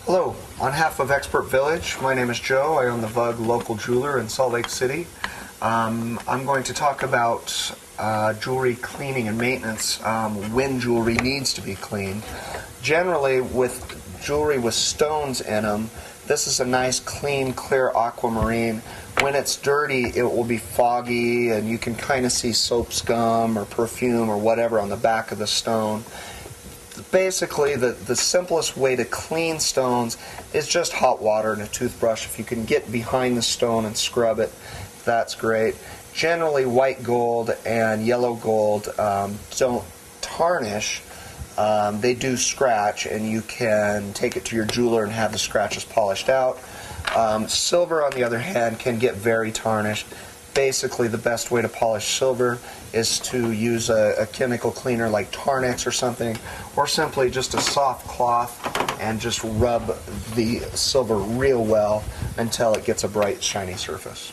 Hello, on behalf of Expert Village, my name is Joe. I own the VUG local jeweler in Salt Lake City. I'm going to talk about jewelry cleaning and maintenance when jewelry needs to be cleaned. Generally, with jewelry with stones in them, this is a nice, clean, clear aquamarine. When it's dirty, it will be foggy, and you can kind of see soap scum or perfume or whatever on the back of the stone. Basically, the simplest way to clean stones is just hot water and a toothbrush. If you can get behind the stone and scrub it, that's great. Generally, white gold and yellow gold don't tarnish. They do scratch, and you can take it to your jeweler and have the scratches polished out. Silver, on the other hand, can get very tarnished. Basically, the best way to polish silver is to use a chemical cleaner like Tarnix or something, or simply just a soft cloth and just rub the silver real well until it gets a bright, shiny surface.